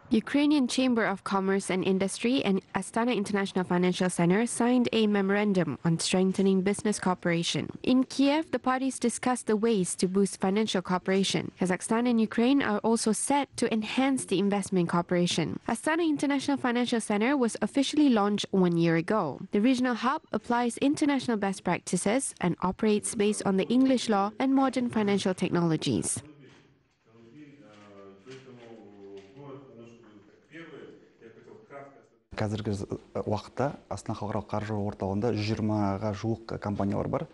Ukrainian Chamber of Commerce and Industry and Astana International Financial Center signed a memorandum on strengthening business cooperation. In Kiev, the parties discussed the ways to boost financial cooperation. Kazakhstan and Ukraine are also set to enhance the investment cooperation. Astana International Financial Center was officially launched 1 year ago. The regional hub applies international best practices and operates based on the English law and modern financial technologies. Қазіргі уақытта Астана халықаралық қаржы орталығында 120-ға жуық компаниялар бар.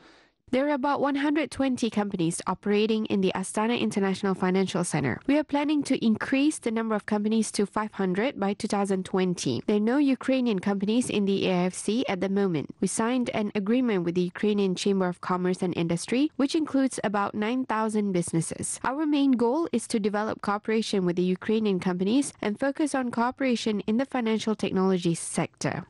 There are about 120 companies operating in the Astana International Financial Center. We are planning to increase the number of companies to 500 by 2020. There are no Ukrainian companies in the AIFC at the moment. We signed an agreement with the Ukrainian Chamber of Commerce and Industry, which includes about 9,000 businesses. Our main goal is to develop cooperation with the Ukrainian companies and focus on cooperation in the financial technology sector.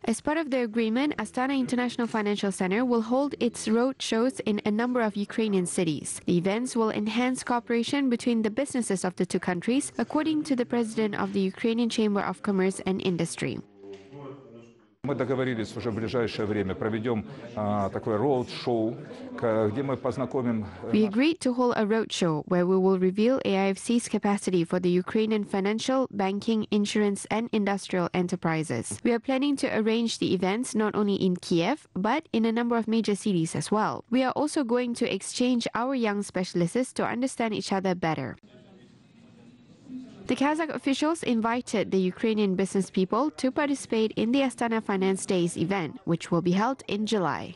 As part of the agreement, Astana International Financial Center will hold its road shows in a number of Ukrainian cities. The events will enhance cooperation between the businesses of the two countries, according to the president of the Ukrainian Chamber of Commerce and Industry. Мы договорились уже в ближайшее время проведем такое роуд-шоу, где мы познакомим. We agreed to hold a roadshow where we will reveal AIFC's capacity for the Ukrainian financial, banking, insurance, and industrial enterprises. We are planning to arrange the events not only in Kiev but in a number of major cities as well. We are also going to exchange our young specialists to understand each other better. The Kazakh officials invited the Ukrainian business people to participate in the Astana Finance Days event, which will be held in July.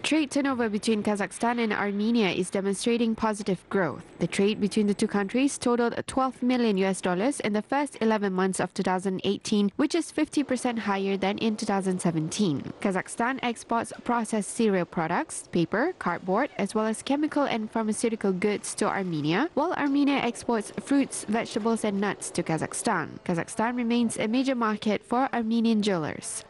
Trade turnover between Kazakhstan and Armenia is demonstrating positive growth. The trade between the two countries totaled $12 million in the first 11 months of 2018, which is 50% higher than in 2017. Kazakhstan exports processed cereal products, paper, cardboard, as well as chemical and pharmaceutical goods to Armenia, while Armenia exports fruits, vegetables, and nuts to Kazakhstan. Kazakhstan remains a major market for Armenian jewelers.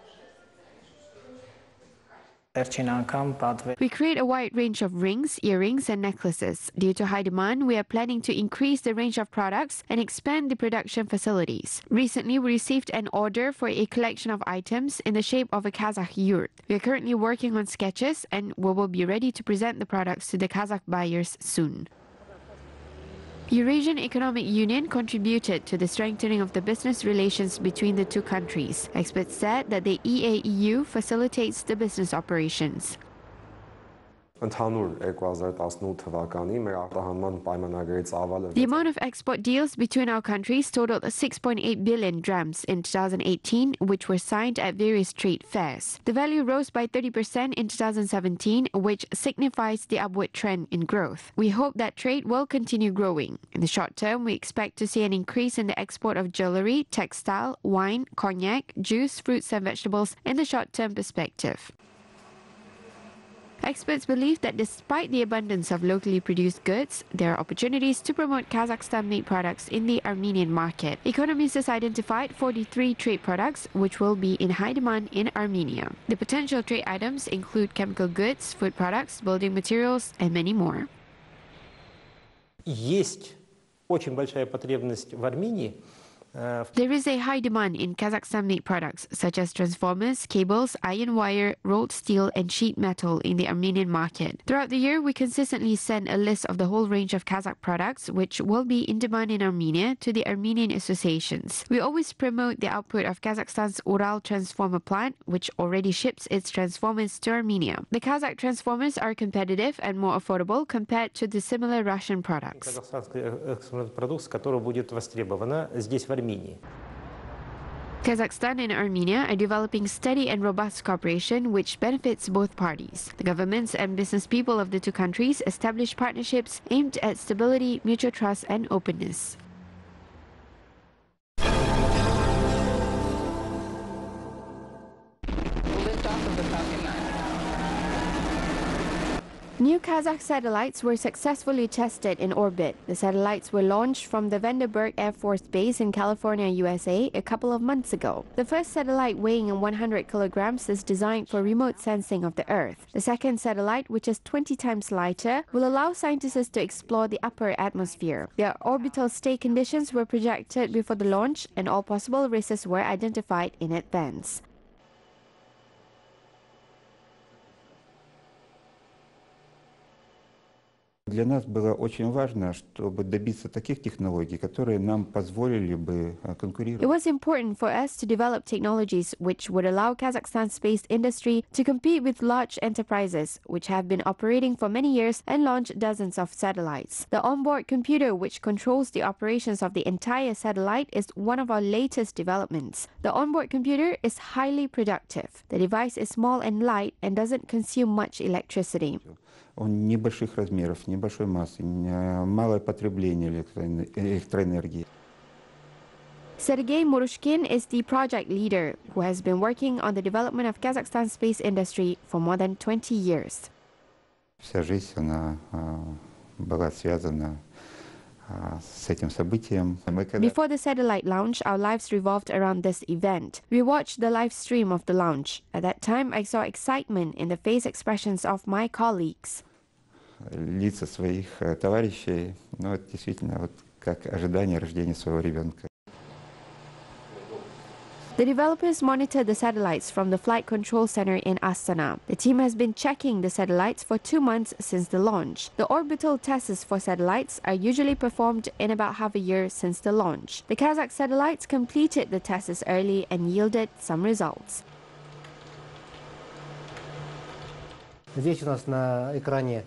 We create a wide range of rings, earrings, and necklaces. Due to high demand, we are planning to increase the range of products and expand the production facilities. Recently, we received an order for a collection of items in the shape of a Kazakh yurt. We are currently working on sketches and we will be ready to present the products to the Kazakh buyers soon. Eurasian Economic Union contributed to the strengthening of the business relations between the two countries. Experts said that the EAEU facilitates the business operations. The amount of export deals between our countries totaled 6.8 billion drams in 2018, which were signed at various trade fairs. The value rose by 30% in 2017, which signifies the upward trend in growth. We hope that trade will continue growing. In the short term, we expect to see an increase in the export of jewelry, textile, wine, cognac, juice, fruits and vegetables in the short-term perspective. Experts believe that despite the abundance of locally produced goods, there are opportunities to promote Kazakhstan-made products in the Armenian market. Economists identified 43 trade products which will be in high demand in Armenia. The potential trade items include chemical goods, food products, building materials, and many more. Есть очень большая потребность в Армении. There is a high demand in Kazakhstan-made products such as transformers, cables, iron wire, rolled steel, and sheet metal in the Armenian market. Throughout the year, we consistently send a list of the whole range of Kazakh products which will be in demand in Armenia to the Armenian associations. We always promote the output of Kazakhstan's Ural transformer plant, which already ships its transformers to Armenia. The Kazakh transformers are competitive and more affordable compared to the similar Russian products. Kazakhstan and Armenia are developing steady and robust cooperation which benefits both parties. The governments and business people of the two countries establish partnerships aimed at stability, mutual trust, and openness. New Kazakh satellites were successfully tested in orbit. The satellites were launched from the Vandenberg Air Force Base in California, USA, a couple of months ago. The first satellite, weighing 100 kilograms, is designed for remote sensing of the Earth. The second satellite, which is 20 times lighter, will allow scientists to explore the upper atmosphere. Their orbital state conditions were projected before the launch, and all possible risks were identified in advance. Для нас было очень важно, чтобы добиться таких технологий, которые нам позволили бы конкурировать. It was important for us to develop technologies which would allow Kazakhstan's space industry to compete with large enterprises, which have been operating for many years and launched dozens of satellites. The onboard computer, which controls the operations of the entire satellite, is one of our latest developments. The onboard computer is highly productive. The device is small and light and doesn't consume much electricity. Он небольших размеров, небольшой массы, малое потребление электроэнергии. Sergei Murushkin is the project leader who has been working on the development of Kazakhstan's space industry for more than 20 years. Вся жизнь она была связана с этим событием. Before the satellite launch, our lives revolved around this event. We watched the live stream of the launch. At that time, I saw excitement in the face expressions of my colleagues. Лица своих товарищей, но это действительно вот как ожидание рождения своего ребенка. The developers monitored the satellites from the Flight Control Center in Astana. The team has been checking the satellites for 2 months since the launch. The orbital tests for satellites are usually performed in about half a year since the launch. The Kazakh satellites completed the tests early and yielded some results. Здесь у нас на экране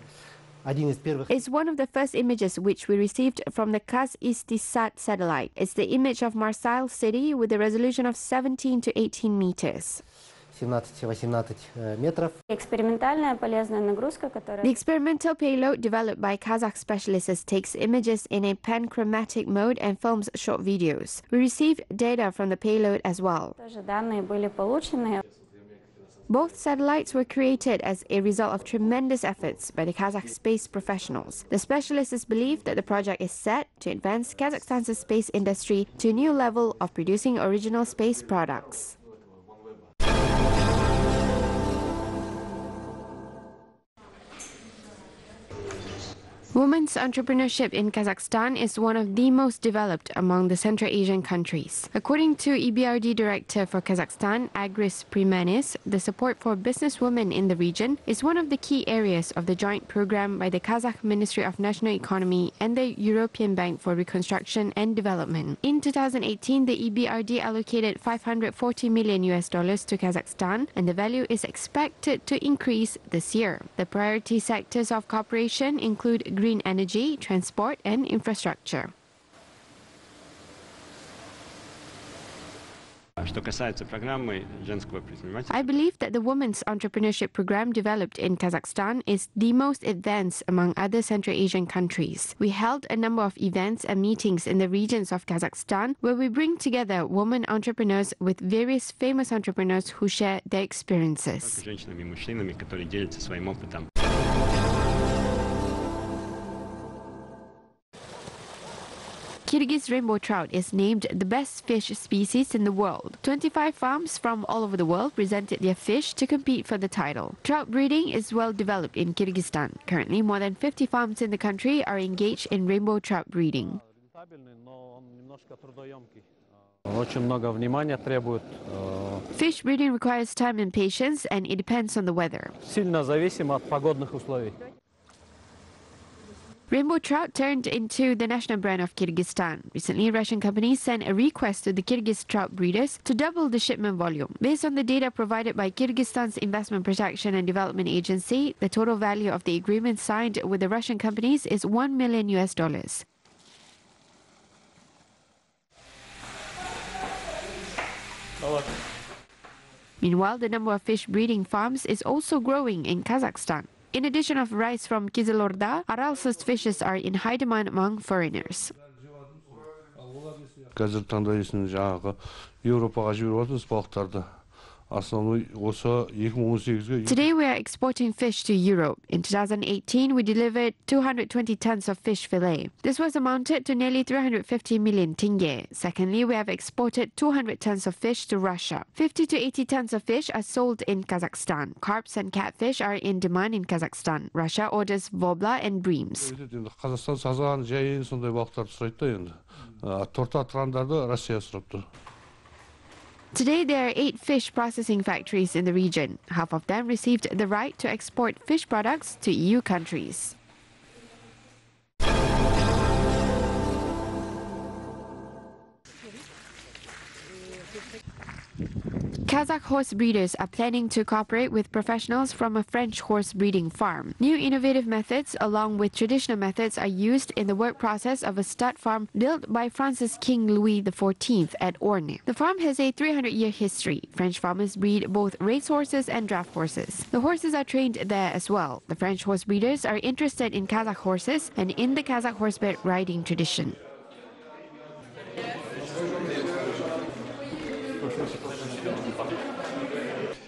один из первых. It's one of the first images which we received from the Kaz-Istisat satellite. It's the image of Marseille city with a resolution of 17 to 18 meters. 17-18 метров. The experimental payload developed by Kazakh specialists takes images in a panchromatic mode and films short videos. We received data from the payload as well. Both satellites were created as a result of tremendous efforts by the Kazakh space professionals. The specialists believe that the project is set to advance Kazakhstan's space industry to a new level of producing original space products. Women's entrepreneurship in Kazakhstan is one of the most developed among the Central Asian countries. According to EBRD Director for Kazakhstan, Agris Primanis, the support for businesswomen in the region is one of the key areas of the joint program by the Kazakh Ministry of National Economy and the European Bank for Reconstruction and Development. In 2018, the EBRD allocated $540 million to Kazakhstan, and the value is expected to increase this year. The priority sectors of cooperation include green energy, transport, and infrastructure. I believe that the Women's Entrepreneurship Program developed in Kazakhstan is the most advanced among other Central Asian countries. We held a number of events and meetings in the regions of Kazakhstan where we bring together women entrepreneurs with various famous entrepreneurs who share their experiences. Kyrgyz rainbow trout is named the best fish species in the world. 25 farms from all over the world presented their fish to compete for the title. Trout breeding is well developed in Kyrgyzstan. Currently, more than 50 farms in the country are engaged in rainbow trout breeding. Fish breeding requires time and patience, and it depends on the weather. Rainbow trout turned into the national brand of Kyrgyzstan. Recently, Russian companies sent a request to the Kyrgyz trout breeders to double the shipment volume. Based on the data provided by Kyrgyzstan's Investment Protection and Development Agency, the total value of the agreement signed with the Russian companies is $1 million. Meanwhile, the number of fish breeding farms is also growing in Kazakhstan. In addition of rice from Kizilorda, Aral-sourced fishes are in high demand among foreigners. Today we are exporting fish to Europe. In 2018, we delivered 220 tons of fish fillet. This was amounted to nearly 350 million tenge. Secondly, we have exported 200 tons of fish to Russia. 50 to 80 tons of fish are sold in Kazakhstan. Carps and catfish are in demand in Kazakhstan. Russia orders wobbler and breams. Today, there are 8 fish processing factories in the region. Half of them received the right to export fish products to EU countries. Kazakh horse breeders are planning to cooperate with professionals from a French horse breeding farm. New innovative methods along with traditional methods are used in the work process of a stud farm built by France's King Louis XIV at Orne. The farm has a 300-year history. French farmers breed both racehorses and draft horses. The horses are trained there as well. The French horse breeders are interested in Kazakh horses and in the Kazakh horseback riding tradition.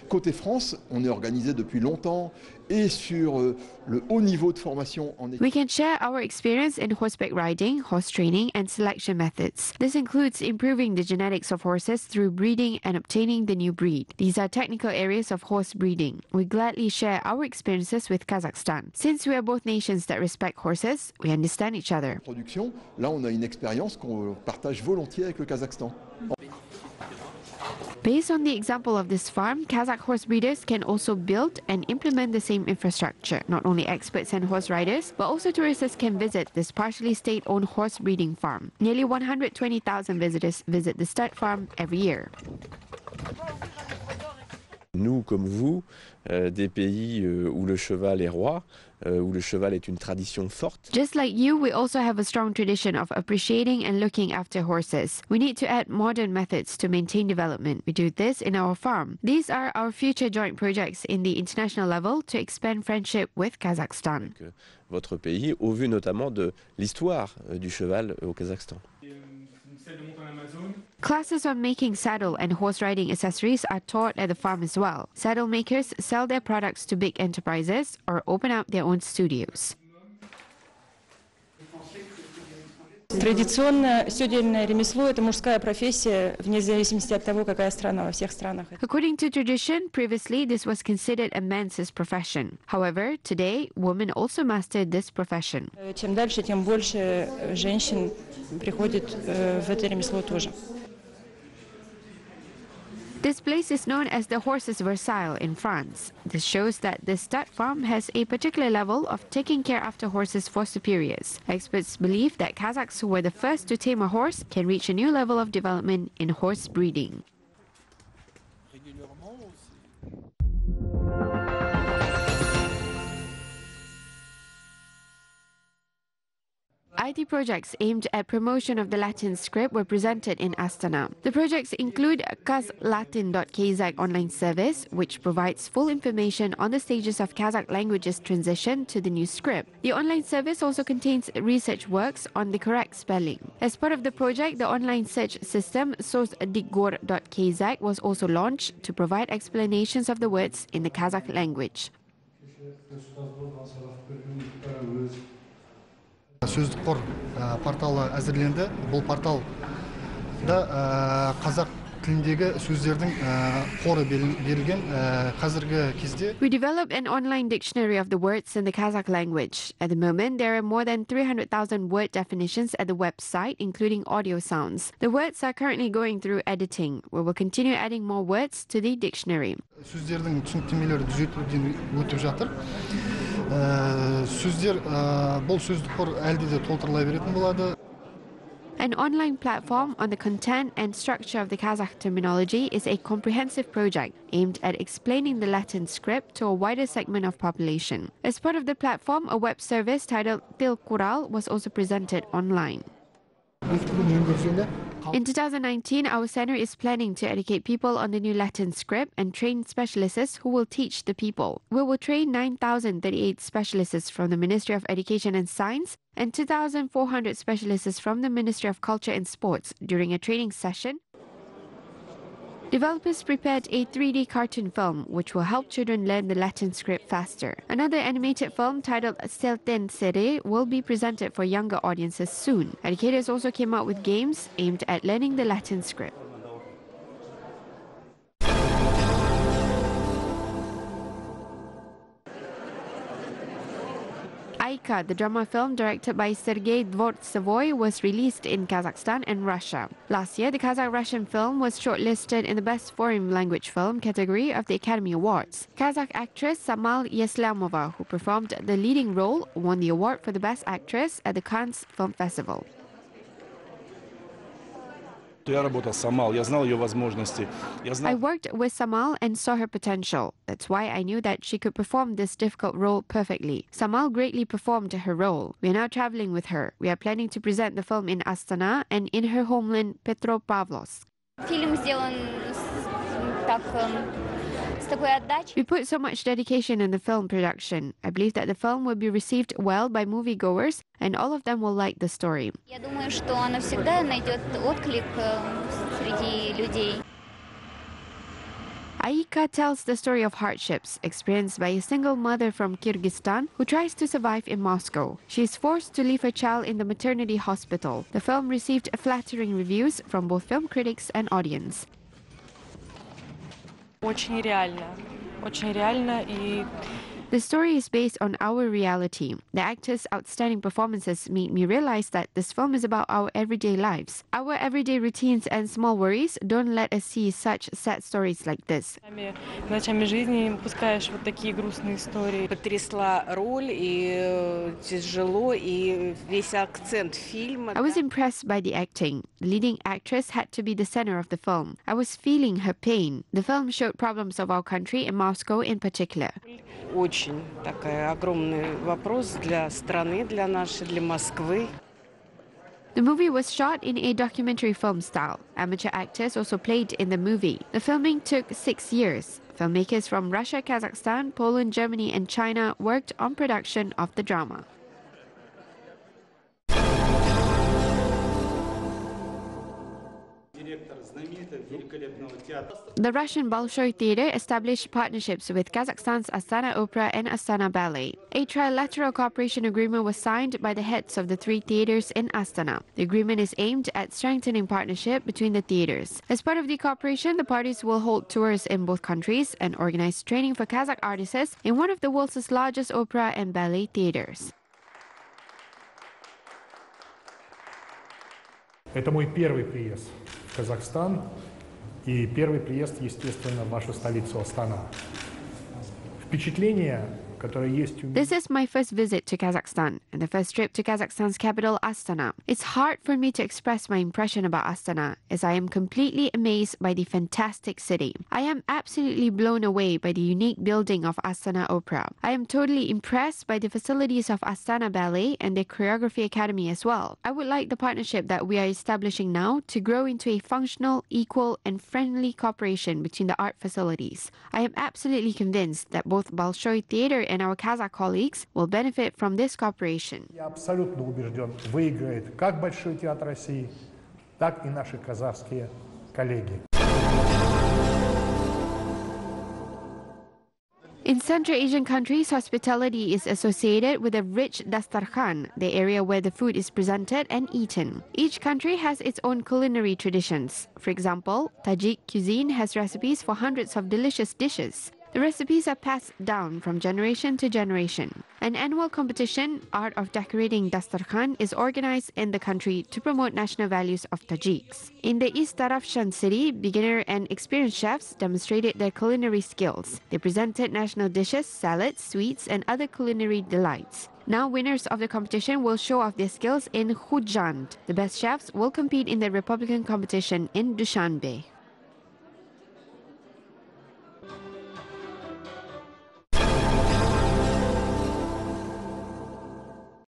Côté France, on est organisé depuis longtemps et sur le haut niveau de formation en équipe. We can share our experience in horseback riding, horse training, and selection methods. This includes improving the genetics of horses through breeding and obtaining the new breed. These are technical areas of horse breeding. We gladly share our experiences with Kazakhstan. Since we are both nations that respect horses, we understand each other. Production, là on a une expérience qu'on partage volontiers avec le Kazakhstan. Based on the example of this farm, Kazakh horse breeders can also build and implement the same infrastructure. Not only experts and horse riders, but also tourists can visit this partially state-owned horse breeding farm. Nearly 120,000 visitors visit the stud farm every year. Nous, comme vous, des pays où le cheval est roi, où le cheval est une tradition forte. Just like you, we also have a strong tradition of appreciating and looking after horses. We need to add modern methods to maintain development. We do this in our farm. These are our future joint projects in the international level to expand friendship with Kazakhstan. Votre pays, au vu notamment de l'histoire du cheval au Kazakhstan. Classes on making saddle and horse riding accessories are taught at the farm as well. Saddle makers sell their products to big enterprises or open up their own studios. Традиционно седельное ремесло – это мужская профессия, вне зависимости от того, какая страна, во всех странах. According to tradition, previously this was considered a man's profession. However, today, women also mastered this profession. Чем дальше, тем больше женщин приходит в это ремесло тоже. This place is known as the Horses Versailles in France. This shows that this stud farm has a particular level of taking care after horses for superiors. Experts believe that Kazakhs who were the first to tame a horse can reach a new level of development in horse breeding. IT projects aimed at promotion of the Latin script were presented in Astana. The projects include Kazlatin.Kazakh online service, which provides full information on the stages of Kazakh language's transition to the new script. The online service also contains research works on the correct spelling. As part of the project, the online search system Sosdigor.Kazakh was also launched to provide explanations of the words in the Kazakh language. Сөздік қор порталы әзірленді. Бұл порталда қазақ тіліндегі сөздердің қоры берілген қазіргі кезде. We developed an online dictionary of the words in the Kazakh language. At the moment, there are more than 300,000 word definitions at the website, including audio sounds. The words are currently going through editing. We will continue adding more words to the dictionary. Сөздердің түсініктемелері түзетуден өтіп жатыр. Сөздер бұл сөздік қор әлде де толтырыла беретін болады. An online platform on the content and structure of the Kazakh terminology is a comprehensive project aimed at explaining the Latin script to a wider segment of population. As part of the platform, a web service titled Til Kural was also presented online. In 2019, our center is planning to educate people on the new Latin script and train specialists who will teach the people. We will train 9,038 specialists from the Ministry of Education and Science and 2,400 specialists from the Ministry of Culture and Sports during a training session. Developers prepared a 3D cartoon film which will help children learn the Latin script faster. Another animated film titled Selten Sere will be presented for younger audiences soon. Educators also came out with games aimed at learning the Latin script. Ayka, the drama film directed by Sergei Dvortsevoy, was released in Kazakhstan and Russia. Last year, the Kazakh-Russian film was shortlisted in the Best Foreign Language Film category of the Academy Awards. Kazakh actress Samal Yeslamova, who performed the leading role, won the award for the Best Actress at the Cannes Film Festival. I worked with Samal and saw her potential. That's why I knew that she could perform this difficult role perfectly. Samal greatly performed her role. We are now traveling with her. We are planning to present the film in Astana and in her homeland Petropavlovsk. We put so much dedication in the film production. I believe that the film will be received well by moviegoers and all of them will like the story. Ayka tells the story of hardships experienced by a single mother from Kyrgyzstan who tries to survive in Moscow. She is forced to leave her child in the maternity hospital. The film received flattering reviews from both film critics and audience. The story is based on our reality. The actors' outstanding performances made me realize that this film is about our everyday lives. Our everyday routines and small worries don't let us see such sad stories like this. I was impressed by the acting. The leading actress had to be the center of the film. I was feeling her pain. The film showed problems of our country and Moscow in particular. The movie was shot in a documentary film style. Amateur actors also played in the movie. The filming took 6 years. Filmmakers from Russia, Kazakhstan, Poland, Germany and China worked on production of the drama. The Russian Bolshoi Theatre established partnerships with Kazakhstan's Astana Opera and Astana Ballet. A trilateral cooperation agreement was signed by the heads of the 3 theatres in Astana. The agreement is aimed at strengthening partnership between the theatres. As part of the cooperation, the parties will hold tours in both countries and organize training for Kazakh artists in one of the world's largest opera and ballet theatres. Это мой первый приезд в Казахстан и первый приезд, естественно, в вашу столицу Астана. Впечатление, которое есть у меня. This is my first visit to Kazakhstan and the first trip to Kazakhstan's capital, Astana. It's hard for me to express my impression about Astana as I am completely amazed by the fantastic city. I am absolutely blown away by the unique building of Astana Opera. I am totally impressed by the facilities of Astana Ballet and the Choreography Academy as well. I would like the partnership that we are establishing now to grow into a functional, equal and friendly cooperation between the art facilities. I am absolutely convinced that both Bolshoi Theatre and our Kazakh colleagues will benefit from this cooperation. Я абсолютно убежден, выиграет как Большой театр России, так и наши казахские коллеги. In Central Asian countries, hospitality is associated with a rich Dastarkhan, the area where the food is presented and eaten. Each country has its own culinary traditions. For example, Tajik cuisine has recipes for hundreds of delicious dishes. The recipes are passed down from generation to generation. An annual competition, Art of Decorating Dastarkhan, is organized in the country to promote national values of Tajiks. In the East Tarafshan city, beginner and experienced chefs demonstrated their culinary skills. They presented national dishes, salads, sweets, and other culinary delights. Now winners of the competition will show off their skills in Khujand. The best chefs will compete in the Republican competition in Dushanbe.